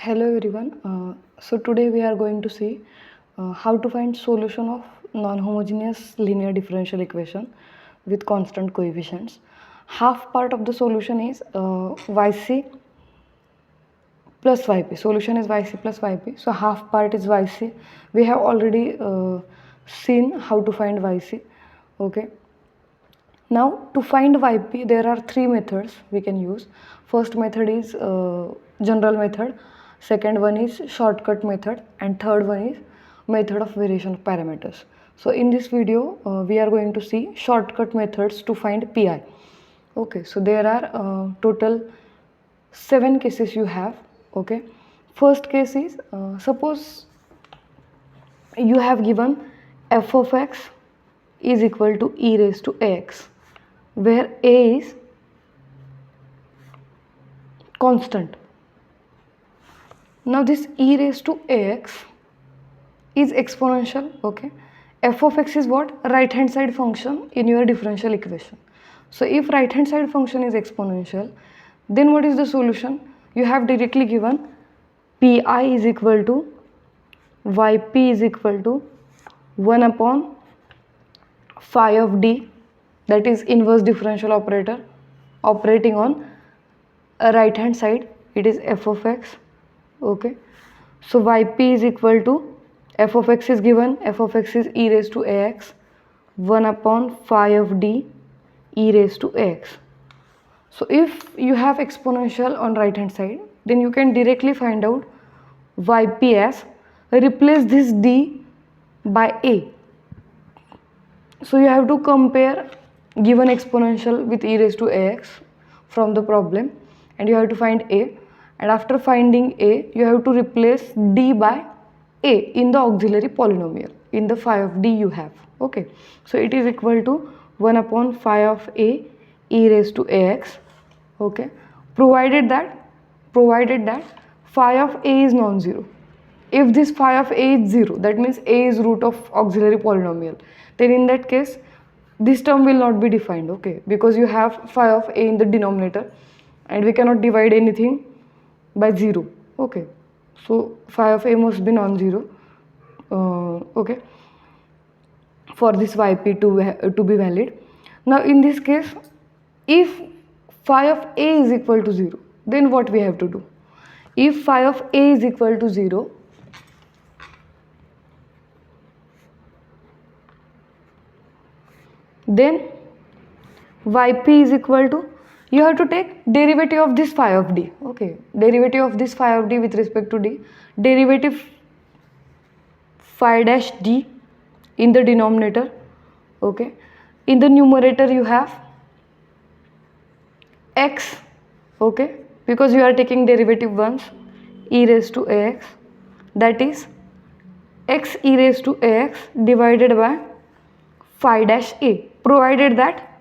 Hello everyone. So today we are going to see how to find solution of non-homogeneous linear differential equation with constant coefficients. Half part of the solution is yc plus yp. Solution is yc plus yp. So half part is yc. We have already seen how to find yc. Okay. Now to find yp there are three methods we can use. First method is general method, second one is shortcut method, and third one is method of variation of parameters. So in this video we are going to see shortcut methods to find pi. Okay, so there are total 7 cases you have. Okay, first case is suppose you have given f of x is equal to e raised to ax, where a is constant. Now this e raised to ax is exponential. Okay, f of x is what? Right hand side function in your differential equation. So if right hand side function is exponential, then what is the solution? You have directly given pi is equal to yp is equal to 1 upon phi of d, that is inverse differential operator operating on a right hand side, it is f of x. Okay, so yp is equal to f of x is given, f of x is e raised to ax, 1 upon phi of d e raised to ax. So if you have exponential on right hand side, then you can directly find out yp as, replace this d by a. So you have to compare given exponential with e raised to ax from the problem, and you have to find a, and after finding a you have to replace d by a in the auxiliary polynomial in the phi of d you have. Okay, so it is equal to 1 upon phi of a e raised to ax. Okay, provided that phi of a is non-zero. If this phi of a is 0, that means a is root of auxiliary polynomial, then in that case this term will not be defined. Okay, because you have phi of a in the denominator and we cannot divide anything by 0. Okay, so phi of a must be non-zero. Okay, for this yp to be valid. Now in this case, if phi of a is equal to 0, then what we have to do? If phi of a is equal to 0, then yp is equal to, you have to take derivative of this phi of d. Okay, derivative of this phi of d with respect to d, derivative phi dash d in the denominator. Okay, in the numerator you have x. Okay, because you are taking derivative once, e raised to ax, that is x e raised to ax divided by phi dash a, provided that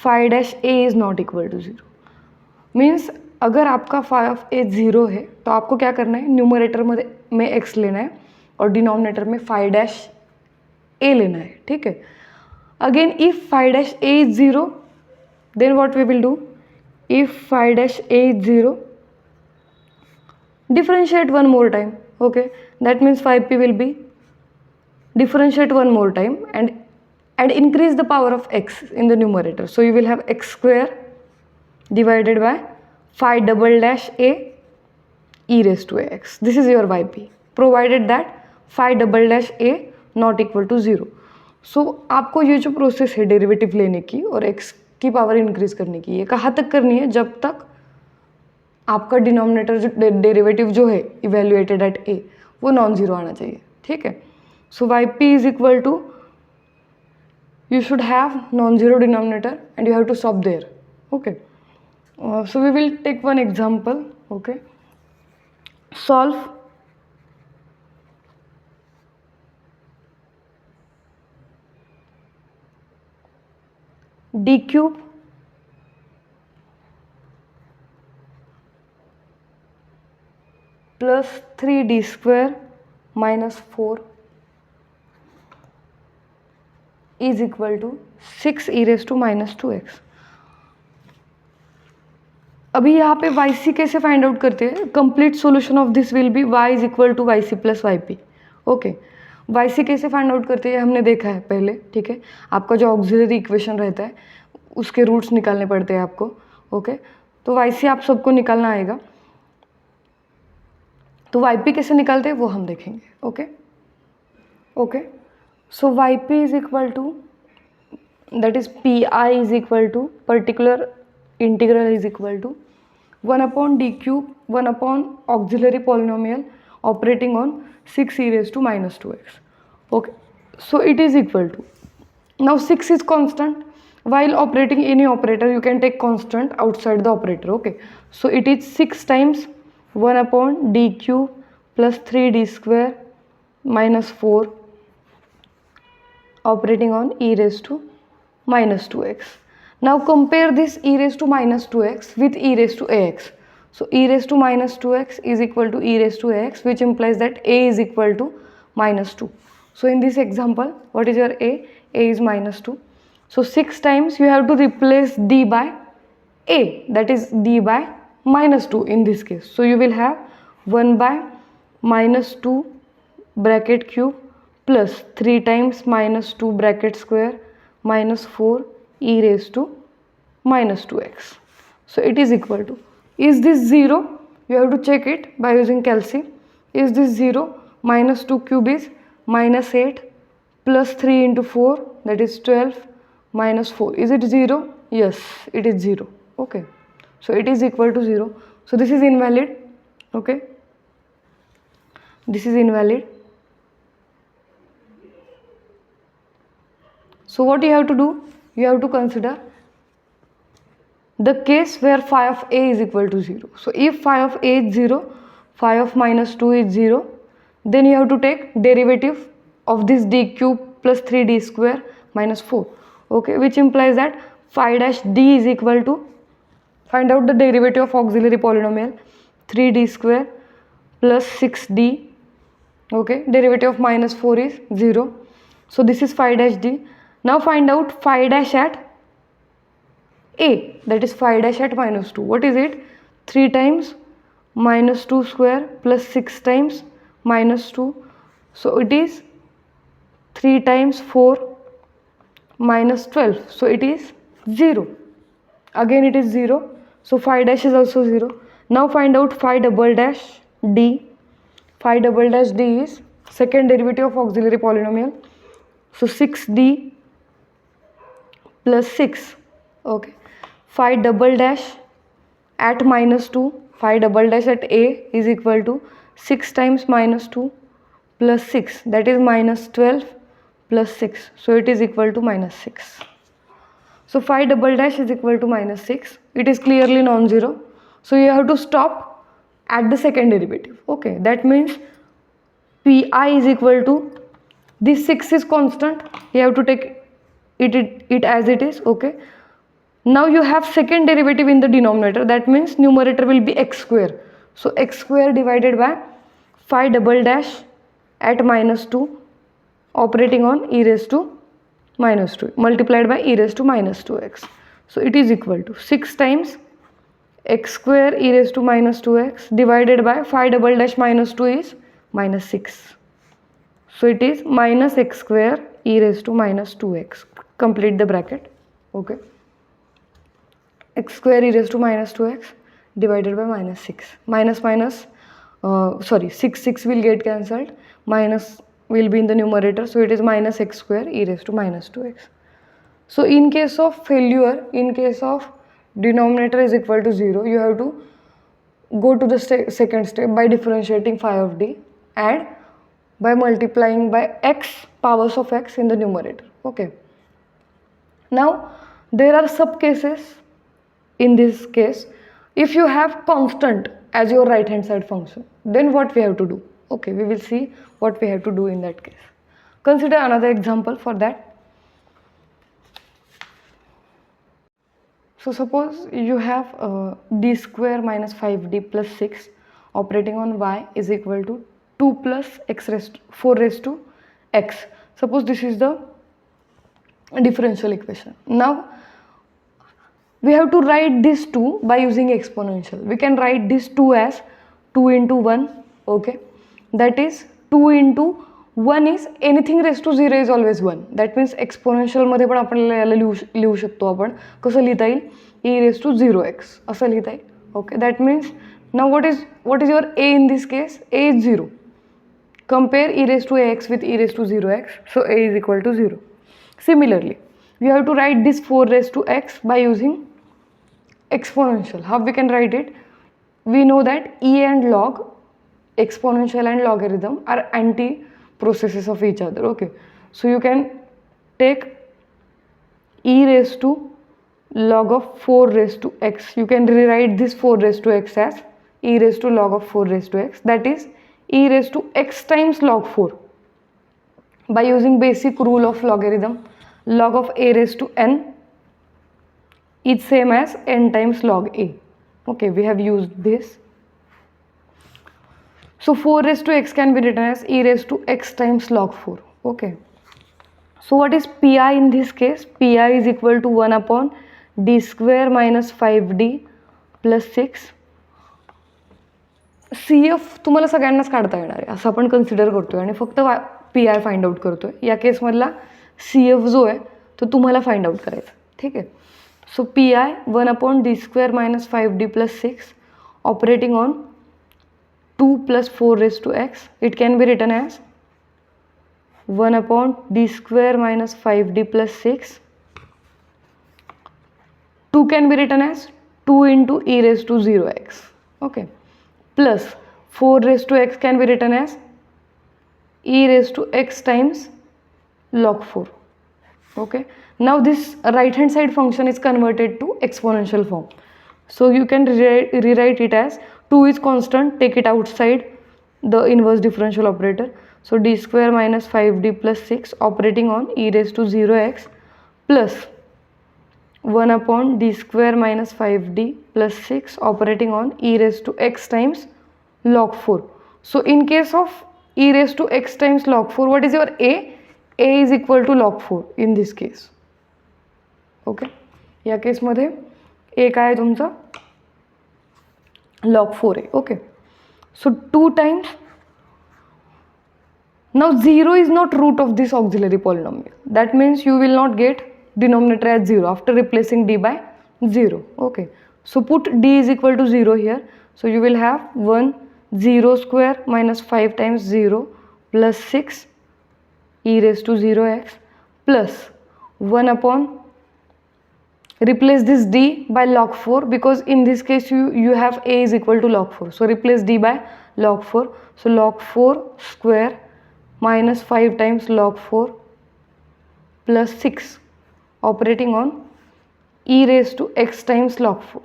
phi dash a is not equal to 0. Means अगर आपका phi of a 0 है तो आपको क्या करना है, numerator में x लेना है और डिनोमिनेटर में phi dash a लेना है. ठीक है, again if phi dash a is 0, then what we will do? If phi dash a is 0, differentiate one more time. Okay, that means phi p will be, differentiate one more time and increase the power of x in the numerator. So you will have x square divided by phi double dash a e raised to ax. This is your yp, provided that phi double dash a not equal to 0. So आपको ये जो process है derivative लेने की और x की power increase करने की, ये कहाँ तक करनी है? जब तक आपका डिनोमिनेटर जो डेरिवेटिव जो है इवेल्युएटेड एट a वो नॉन जीरो आना चाहिए. ठीक है, so yp is equal to, you should have non-zero denominator and you have to solve there. Okay, so we will take one example. Okay, solve d cube plus 3d square minus 4 is equal to 6 e raised to minus 2x. अभी यहाँ पे Y C कैसे find out करते हैं, complete solution of this will be Y is equal to Y C plus Y P. Okay, Y C कैसे find out करते हैं हमने देखा है पहले, ठीक है। आपका जो ऑक्सिलरी इक्वेशन रहता है उसके रूट्स निकालने पड़ते हैं आपको। ओके, तो वाई सी आप सबको निकालना आएगा, तो वाई पी कैसे निकालते हैं वो हम देखेंगे। Okay okay, so Y P is equal to, that is pi is equal to particular integral is equal to 1 upon d cube 1 upon auxiliary polynomial operating on 6 e raised to minus 2x. Okay, so it is equal to, now 6 is constant, while operating any operator you can take constant outside the operator. Okay, so it is 6 times 1 upon d cube plus 3d square minus 4 operating on e raised to minus 2x. Now compare this e raised to minus 2x with e raised to ax. So e raised to minus 2x is equal to e raised to ax, which implies that a is equal to minus 2. So in this example, what is your a? A is minus 2. So 6 times you have to replace d by a, that is d by minus 2 in this case. So you will have 1 by minus 2 bracket cube plus 3 times minus 2 bracket square minus 4 e raised to minus 2x. So it is equal to, is this 0? You have to check it by using calci. Is this 0? Minus 2 cube is minus 8 plus 3 into 4, that is 12 minus 4. Is it 0? Yes, it is 0. Okay, so it is equal to 0. So this is invalid. Okay, this is invalid. So what you have to do, you have to consider the case where phi of a is equal to 0. So if phi of a is 0, phi of minus 2 is 0, then you have to take derivative of this d cube plus 3d square minus 4. Okay, which implies that phi dash d is equal to, find out the derivative of auxiliary polynomial 3d square plus 6d. Okay, derivative of minus 4 is 0. So this is phi dash d. Now find out phi dash at a, that is phi dash at minus 2. What is it? 3 times minus 2 square plus 6 times minus 2. So it is 3 times 4 minus 12. So it is 0. Again it is 0. So phi dash is also 0. Now find out phi double dash d. Phi double dash d is second derivative of auxiliary polynomial. So 6d plus 6. Okay, phi double dash at minus 2, phi double dash at a is equal to 6 times minus 2 plus 6, that is minus 12 plus 6. So it is equal to minus 6. So phi double dash is equal to minus 6. It is clearly non-zero. So you have to stop at the second derivative. Okay, that means pi is equal to, this 6 is constant, you have to take it as it is. Okay, now you have second derivative in the denominator, that means numerator will be x square. So x square divided by phi double dash at minus 2 operating on e raised to minus 2 multiplied by e raised to minus 2x. So it is equal to 6 times x square e raised to minus 2x divided by phi double dash minus 2 is minus 6. So it is minus x square e raised to minus 2x. Complete the bracket. Okay, x square e raised to minus 2x divided by minus 6. Minus minus, 6 will get cancelled. Minus will be in the numerator. So it is minus x square e raised to minus 2x. So in case of failure, in case of denominator is equal to 0, you have to go to the second step by differentiating phi of d and by multiplying by x powers of x in the numerator. Okay. Now there are sub cases. In this case, if you have constant as your right hand side function, then what we have to do? Okay, we will see what we have to do in that case. Consider another example for that. So suppose you have d square minus 5d plus 6 operating on y is equal to 2 plus x raised to 4 raised to x. Suppose this is the differential equation. Now we have to write this 2 by using exponential. We can write this 2 as 2 into 1, okay, that is 2 into 1 is anything raised to 0 is always 1. That means exponential मध्ये पण आपल्याला याला लिहू शकतो आपण. कसं लिहिता येईल? e raised to 0x असं लिहिता येईल. Okay, that means now what is your a in this case? A is 0. Compare e raised to ax with e raised to 0x, so a is equal to 0. Similarly, we have to write this 4 raised to x by using exponential. How we can write it? We know that e and log, exponential and logarithm, are anti processes of each other. Okay, so you can take e raised to log of 4 raised to x. You can rewrite this 4 raised to x as e raised to log of 4 raised to x, that is e raised to x times log 4. By using basic rule of logarithm, log of a raised to n is same as n times log a. Okay, we have used this. So 4 raised to x can be written as e raised to x times log 4. Okay, so what is pi in this case? Pi is equal to 1 upon d square minus 5d plus 6. CF तुम्हाला सगळ्यांनाच काढता येणार आहे असं आपण consider करतोय आणि फक्त PI फाइंड आउट करतोय. या केसमधला CF जो आहे तो तुम्हाला फाइंड आउट करायचा. ठीक आहे, सो PI 1 upon d square minus 5d plus 6 operating on 2 plus 4 raised to x. It can be written as 1 upon d square minus 5d plus 6. 2 can be written as 2 into e raised to 0x. Okay, plus 4 raised to x can be written as e raised to x times log 4. Okay, now this right hand side function is converted to exponential form, so you can rewrite it as 2 is constant, take it outside the inverse differential operator, so d square minus 5d plus 6 operating on e raised to 0x plus 1 upon d square minus 5d plus 6 operating on e raised to x times log 4. So in case of e raised to x times log 4, what is your a? A is equal to log 4 in this case. Okay, या केसमध्ये a काय आहे तुमचा? log 4 आहे. Okay, so 2 times, now 0 is not root of this auxiliary polynomial, that means you will not get denominator as 0 after replacing d by 0. Okay, so put d is equal to 0 here, so you will have 1 0 square minus 5 times 0 plus 6 e raised to 0x plus 1 upon, replace this d by log 4 because in this case you have a is equal to log 4, so replace d by log 4, so log 4 square minus 5 times log 4 plus 6 operating on e raised to x times log 4.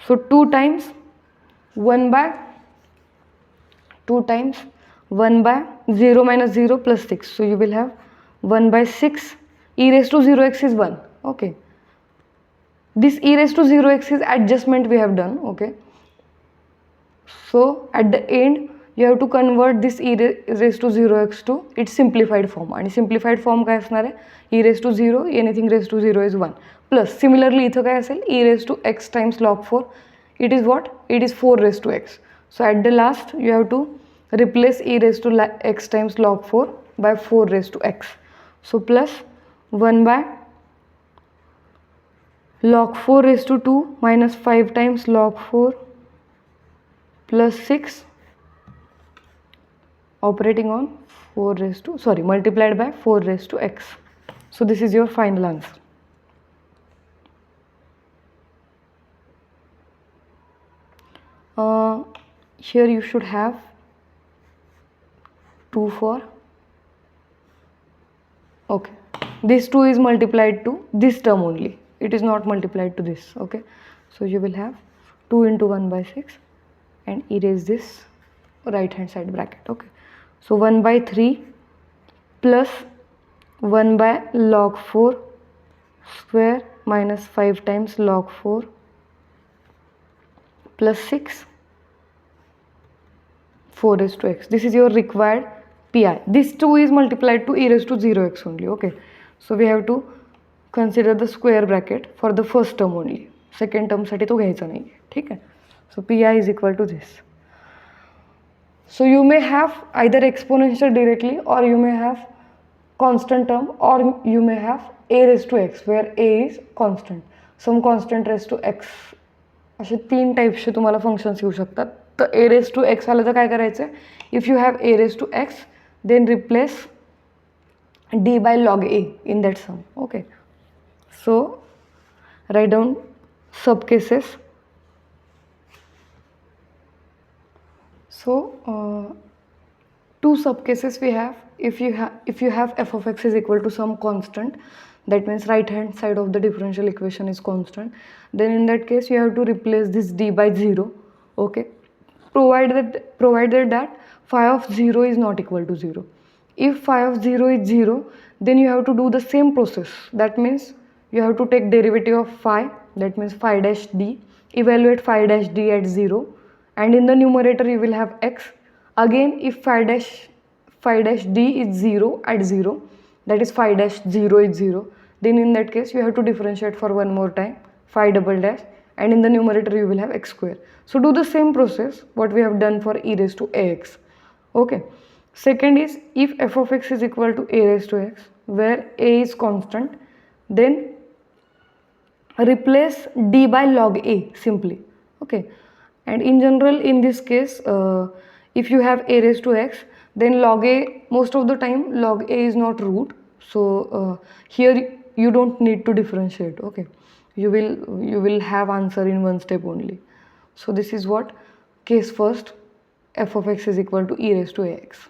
So 2 times 1 by 2 times 1 by 0 minus 0 plus 6, so you will have 1 by 6, e raised to 0x is 1. Okay, this e raised to 0x is adjustment we have done. Okay, so at the end you have to convert this e raised to 0x to its simplified form, and simplified form काय असणार आहे? e raised to 0, anything raised to 0 is 1, plus similarly इथं काय असेल? e raised to x times log 4, it is what? It is 4 raised to x, so at the last you have to replace e raised to x times log 4 by 4 raised to x, so plus 1 by log 4 raised to 2 minus 5 times log 4 plus 6 operating on 4 raised to, sorry, multiplied by 4 raised to x. So this is your final answer. Here you should have 2 for, okay, this 2 is multiplied to this term only, it is not multiplied to this. Okay, so you will have 2 into 1 by 6 and erase this right hand side bracket. Okay, so 1 by 3 plus 1 by log 4 square minus 5 times log 4 plus 6 4 raised to x. This is your required pi. This 2 is multiplied to e raised to 0x only. Okay, so we have to consider the square bracket for the first term only. Second टर्मसाठी तो घ्यायचा नाही आहे. ठीक आहे. So P I is equal to this. So you may have either exponential directly, or you may have constant term, or you may have a raised to x where a is constant, some constant raised to x. असे 3 टाईप्सचे तुम्हाला functions येऊ शकतात. तर a raised to x आलं तर काय करायचं आहे, if you have a raised to x then replace d by log a in that sum. Okay, so write down sub cases. So 2 sub cases we have. If you have f of x is equal to some constant, that means right hand side of the differential equation is constant, then in that case you have to replace this d by 0. Okay, provided that phi of 0 is not equal to 0. If phi of 0 is 0, then you have to do the same process. That means you have to take derivative of phi, that means phi dash d, evaluate phi dash d at 0, and in the numerator you will have x. Again, if phi dash d is 0 at 0, that is phi dash 0 is 0, then in that case you have to differentiate for one more time phi double dash, and in the numerator you will have x square. So do the same process what we have done for e raised to ax. Okay, second is if f of x is equal to a raised to x where a is constant, then replace d by log a simply. Okay, and in general in this case if you have a raised to x, then log a, most of the time log a is not root, so here you don't need to differentiate. Okay, you will have answer in one step only. So this is what case first, f of x is equal to e raised to ax.